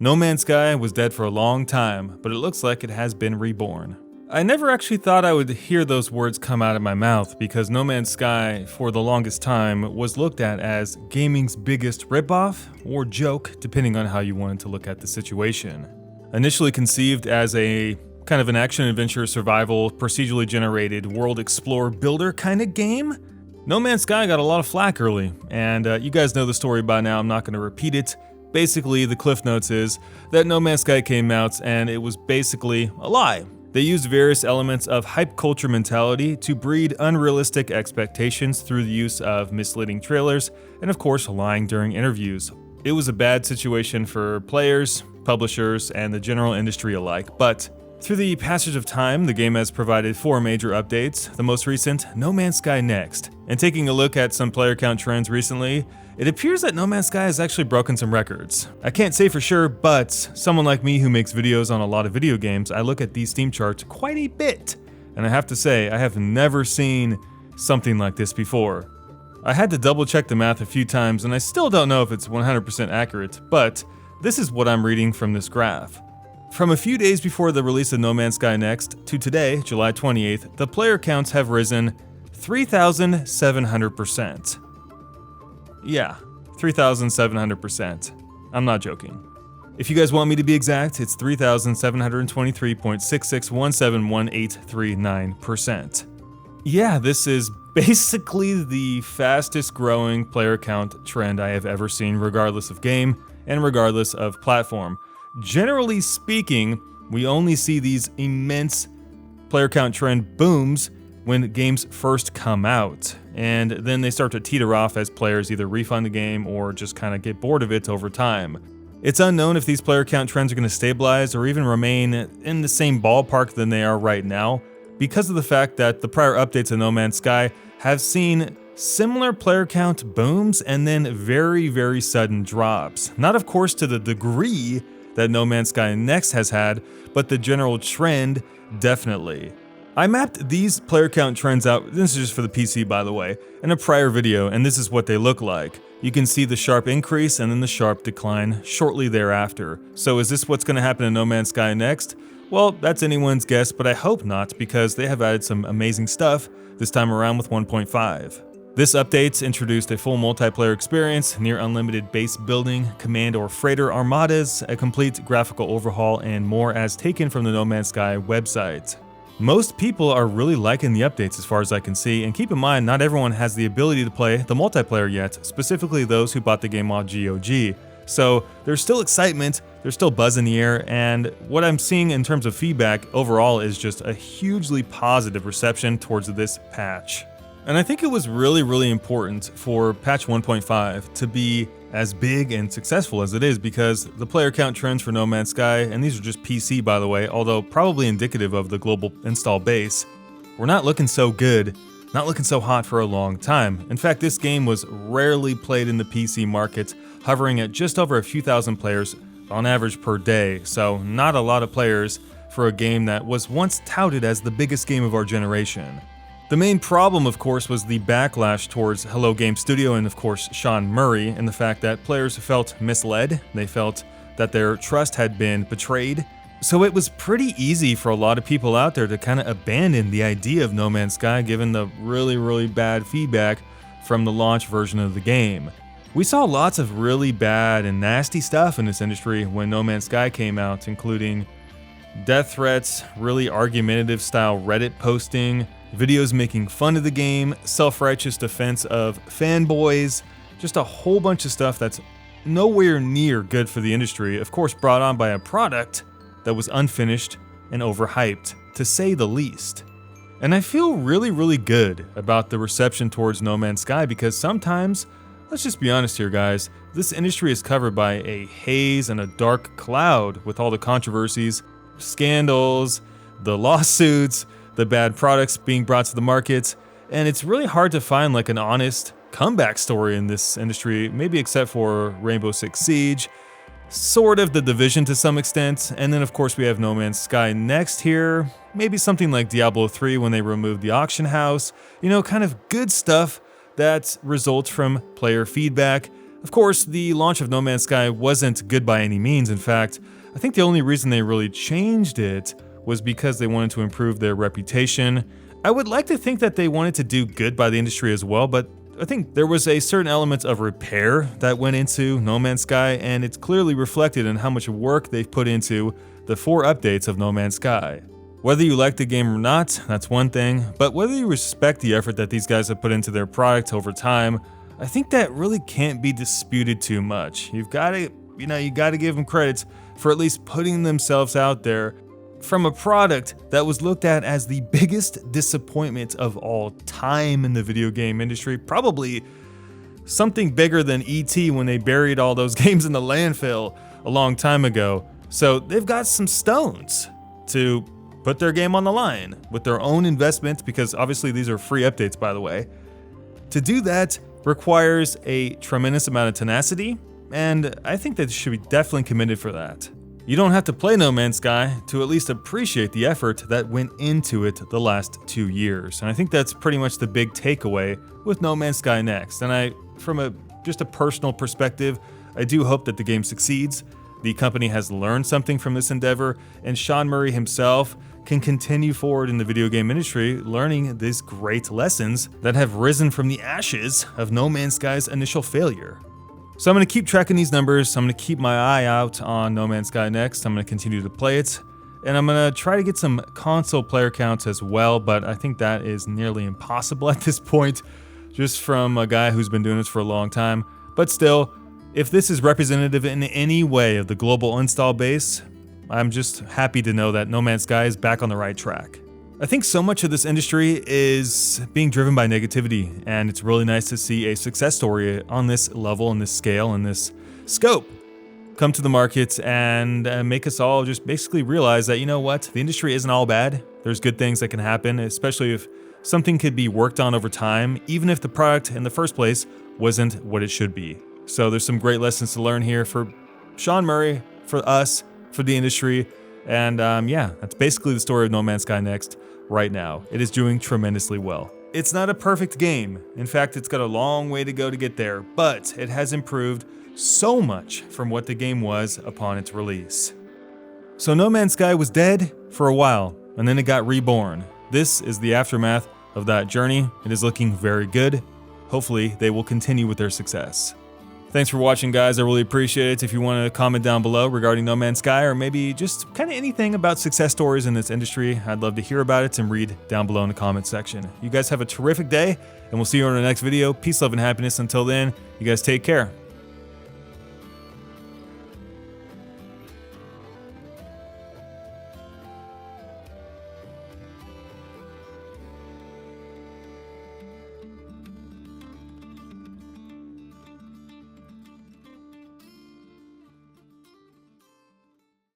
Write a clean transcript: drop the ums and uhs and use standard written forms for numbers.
No Man's Sky was dead for a long time, but it looks like it has been reborn. I never actually thought I would hear those words come out of my mouth because No Man's Sky, for the longest time, was looked at as gaming's biggest ripoff or joke, depending on how you wanted to look at the situation. Initially conceived as a kind of an action-adventure survival, procedurally generated world explorer builder kind of game, No Man's Sky got a lot of flack early, and you guys know the story by now, I'm not going to repeat it. Basically, the Cliff Notes is that No Man's Sky came out and it was basically a lie. They used various elements of hype culture mentality to breed unrealistic expectations through the use of misleading trailers and of course lying during interviews. It was a bad situation for players, publishers, and the general industry alike, but through the passage of time, the game has provided 4 major updates, the most recent, No Man's Sky Next. And taking a look at some player count trends recently, it appears that No Man's Sky has actually broken some records. I can't say for sure, but someone like me who makes videos on a lot of video games, I look at these Steam charts quite a bit. And I have to say, I have never seen something like this before. I had to double check the math a few times and I still don't know if it's 100% accurate, but this is what I'm reading from this graph. From a few days before the release of No Man's Sky Next to today, July 28th, the player counts have risen 3,700%. Yeah, 3,700%. I'm not joking. If you guys want me to be exact, it's 3,723.66171839%. Yeah, this is basically the fastest growing player count trend I have ever seen, regardless of game and regardless of platform. Generally speaking, we only see these immense player count trend booms when games first come out, and then they start to teeter off as players either refund the game or just kind of get bored of it over time. It's unknown if these player count trends are going to stabilize or even remain in the same ballpark than they are right now, because of the fact that the prior updates of No Man's Sky have seen similar player count booms and then very, very sudden drops. Not of course to the degree that No Man's Sky Next has had, but the general trend definitely. I mapped these player count trends out, this is just for the PC by the way, in a prior video, and this is what they look like. You can see the sharp increase and then the sharp decline shortly thereafter. So is this what's going to happen in No Man's Sky Next? Well, that's anyone's guess, but I hope not, because they have added some amazing stuff this time around with 1.5. This update introduced a full multiplayer experience, near unlimited base building, command or freighter armadas, a complete graphical overhaul, and more as taken from the No Man's Sky website. Most people are really liking the updates as far as I can see, and keep in mind not everyone has the ability to play the multiplayer yet, specifically those who bought the game on GOG. So there's still excitement, there's still buzz in the air, and what I'm seeing in terms of feedback overall is just a hugely positive reception towards this patch. And I think it was really important for patch 1.5 to be as big and successful as it is, because the player count trends for No Man's Sky, and these are just PC by the way, although probably indicative of the global install base, were not looking so good, not looking so hot for a long time. In fact, this game was rarely played in the PC market, hovering at just over a few thousand players on average per day, so not a lot of players for a game that was once touted as the biggest game of our generation. The main problem, of course, was the backlash towards Hello Game Studio and, of course, Sean Murray, and the fact that players felt misled. They felt that their trust had been betrayed. So it was pretty easy for a lot of people out there to kind of abandon the idea of No Man's Sky, given the really bad feedback from the launch version of the game. We saw lots of really bad and nasty stuff in this industry when No Man's Sky came out, including death threats, really argumentative style Reddit posting, videos making fun of the game, self-righteous defense of fanboys, just a whole bunch of stuff that's nowhere near good for the industry, of course brought on by a product that was unfinished and overhyped, to say the least. And I feel really good about the reception towards No Man's Sky, because sometimes, let's just be honest here guys, this industry is covered by a haze and a dark cloud with all the controversies, scandals, the lawsuits, the bad products being brought to the market, and it's really hard to find like an honest comeback story in this industry, maybe except for Rainbow Six Siege, sort of The Division to some extent, and then of course we have No Man's Sky Next here, maybe something like Diablo 3 when they removed the auction house, you know, kind of good stuff that results from player feedback, Of course, the launch of No Man's Sky wasn't good by any means. In fact, I think the only reason they really changed it was because they wanted to improve their reputation. I would like to think that they wanted to do good by the industry as well, but I think there was a certain element of repair that went into No Man's Sky, and it's clearly reflected in how much work they've put into the 4 updates of No Man's Sky. Whether you like the game or not, that's one thing, but whether you respect the effort that these guys have put into their product over time, I think that really can't be disputed too much. You gotta give them credit for at least putting themselves out there from a product that was looked at as the biggest disappointment of all time in the video game industry. Probably something bigger than E.T. when they buried all those games in the landfill a long time ago. So they've got some stones to put their game on the line with their own investment, because obviously these are free updates, by the way. To do that requires a tremendous amount of tenacity, and I think that they should be definitely commended for that. You don't have to play No Man's Sky to at least appreciate the effort that went into it the last 2 years. And I think that's pretty much the big takeaway with No Man's Sky Next. And from just a personal perspective, I do hope that the game succeeds. The company has learned something from this endeavor, and Sean Murray himself can continue forward in the video game industry, learning these great lessons that have risen from the ashes of No Man's Sky's initial failure. So I'm going to keep tracking these numbers. I'm going to keep my eye out on No Man's Sky Next. I'm going to continue to play it, and I'm going to try to get some console player counts as well, but I think that is nearly impossible at this point, just from a guy who's been doing this for a long time. But still, if this is representative in any way of the global install base, I'm just happy to know that No Man's Sky is back on the right track. I think so much of this industry is being driven by negativity, and it's really nice to see a success story on this level, and this scale, and this scope come to the market and make us all just basically realize that, you know what, the industry isn't all bad. There's good things that can happen, especially if something could be worked on over time, even if the product in the first place wasn't what it should be. So there's some great lessons to learn here for Sean Murray, for us, for the industry, and yeah, that's basically the story of No Man's Sky Next right now. It is doing tremendously well. It's not a perfect game. In fact, it's got a long way to go to get there, but it has improved so much from what the game was upon its release. So No Man's Sky was dead for a while, and then it got reborn. This is the aftermath of that journey. It is looking very good. Hopefully, they will continue with their success. Thanks for watching, guys. I really appreciate it. If you want to comment down below regarding No Man's Sky, or maybe just kind of anything about success stories in this industry, I'd love to hear about it and read down below in the comment section. You guys have a terrific day, and we'll see you on our next video. Peace, love, and happiness. Until then, you guys take care.